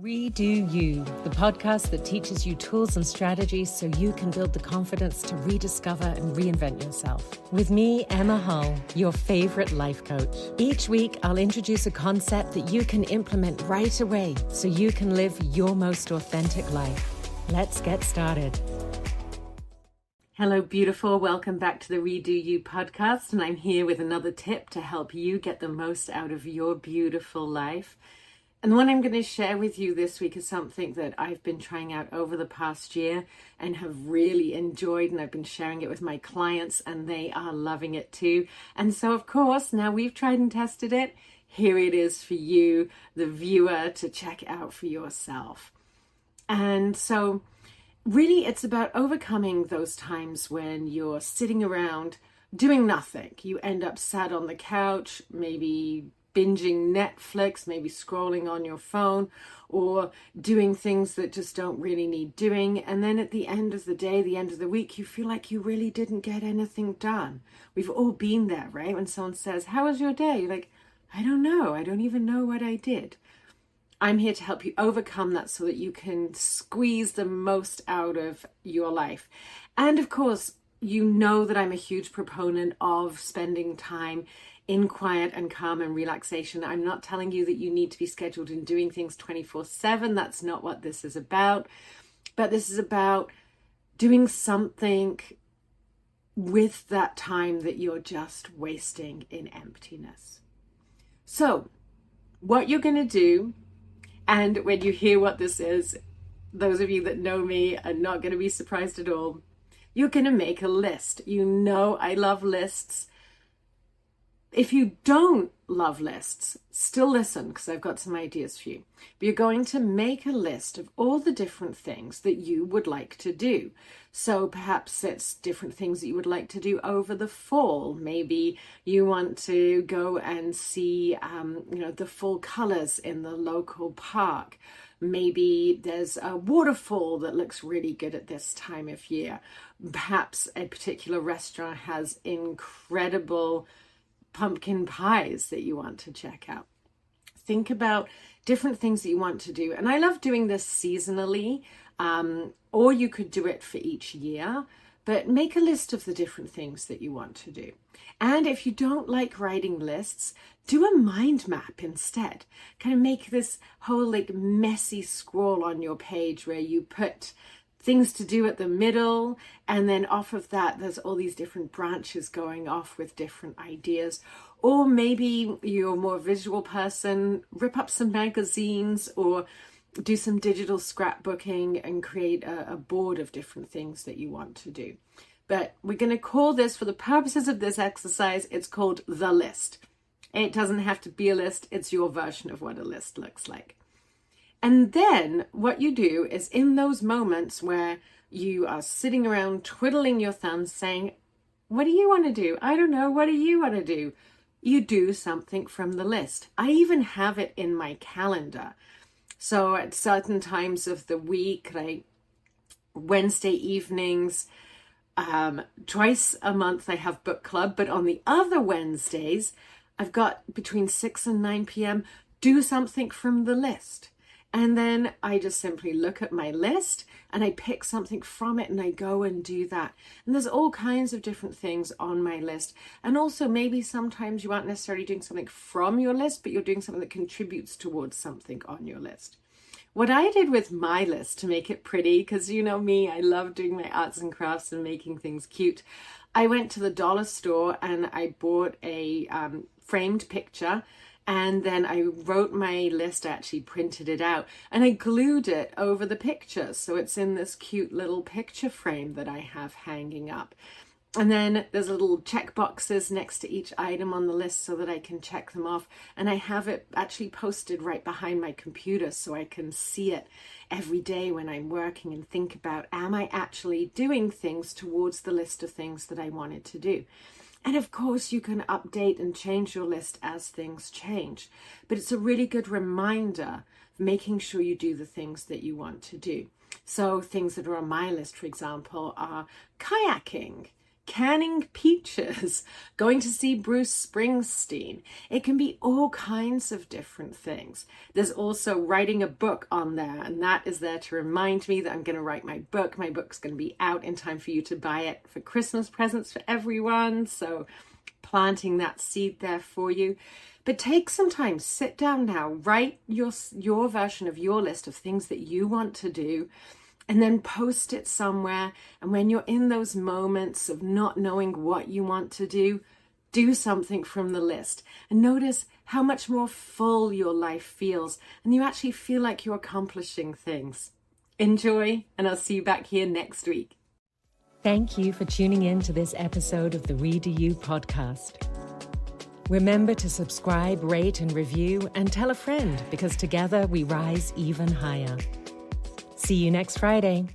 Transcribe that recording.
Redo You, the podcast that teaches you tools and strategies so you can build the confidence to rediscover and reinvent yourself. With me, Emma Hull, your favorite life coach. Each week, I'll introduce a concept that you can implement right away so you can live your most authentic life. Let's get started. Hello, beautiful. Welcome back to the Redo You podcast. And I'm here with another tip to help you get the most out of your beautiful life. And the one I'm going to share with you this week is something that I've been trying out over the past year and have really enjoyed, and I've been sharing it with my clients and they are loving it too. And so, of course, now we've tried and tested it, here it is for you, the viewer, to check out for yourself. And so really it's about overcoming those times when you're sitting around doing nothing. You end up sat on the couch, maybe binging Netflix, maybe scrolling on your phone, or doing things that just don't really need doing. And then at the end of the day, the end of the week, you feel like you really didn't get anything done. We've all been there, right? When someone says, "How was your day?" You're like, "I don't know. I don't even know what I did." I'm here to help you overcome that so that you can squeeze the most out of your life. And of course, you know that I'm a huge proponent of spending time in quiet and calm and relaxation. I'm not telling you that you need to be scheduled in doing things 24/7. That's not what this is about. But this is about doing something with that time that you're just wasting in emptiness. So what you're going to do, and when you hear what this is, those of you that know me are not going to be surprised at all. You're going to make a list. You know I love lists. If you don't love lists, still listen, because I've got some ideas for you. But you're going to make a list of all the different things that you would like to do. So perhaps it's different things that you would like to do over the fall. Maybe you want to go and see, the fall colors in the local park. Maybe there's a waterfall that looks really good at this time of year. Perhaps a particular restaurant has incredible pumpkin pies that you want to check out. Think about different things that you want to do. And I love doing this seasonally, or you could do it for each year, but make a list of the different things that you want to do. And if you don't like writing lists, do a mind map instead. Kind of make this whole messy scroll on your page where you put things to do at the middle, and then off of that there's all these different branches going off with different ideas. Or maybe you're a more visual person, rip up some magazines or do some digital scrapbooking and create a board of different things that you want to do. But we're going to call this, for the purposes of this exercise, it's called the list. It doesn't have to be a list, it's your version of what a list looks like. And then what you do is, in those moments where you are sitting around twiddling your thumbs saying, "What do you want to do? I don't know. What do you want to do?" You do something from the list. I even have it in my calendar. So at certain times of the week, like Wednesday evenings, twice a month I have book club, but on the other Wednesdays, I've got between 6 and 9 p.m. do something from the list. And then I just simply look at my list and I pick something from it and I go and do that. And there's all kinds of different things on my list. And also maybe sometimes you aren't necessarily doing something from your list, but you're doing something that contributes towards something on your list. What I did with my list to make it pretty, because you know me, I love doing my arts and crafts and making things cute. I went to the dollar store and I bought a framed picture. And then I wrote my list, I actually printed it out, and I glued it over the picture. So it's in this cute little picture frame that I have hanging up. And then there's little check boxes next to each item on the list so that I can check them off. And I have it actually posted right behind my computer so I can see it every day when I'm working and think about, am I actually doing things towards the list of things that I wanted to do? And of course, you can update and change your list as things change. But it's a really good reminder of making sure you do the things that you want to do. So things that are on my list, for example, are kayaking, canning peaches, going to see Bruce Springsteen. It can be all kinds of different things. There's also writing a book on there, and that is there to remind me that I'm going to write my book. My book's going to be out in time for you to buy it for Christmas presents for everyone. So planting that seed there for you. But take some time, sit down now, write your version of your list of things that you want to do, and then post it somewhere. And when you're in those moments of not knowing what you want to do something from the list. And notice how much more full your life feels. And you actually feel like you're accomplishing things. Enjoy, and I'll see you back here next week. Thank you for tuning in to this episode of the Redo You podcast. Remember to subscribe, rate, and review, and tell a friend, because together we rise even higher. See you next Friday.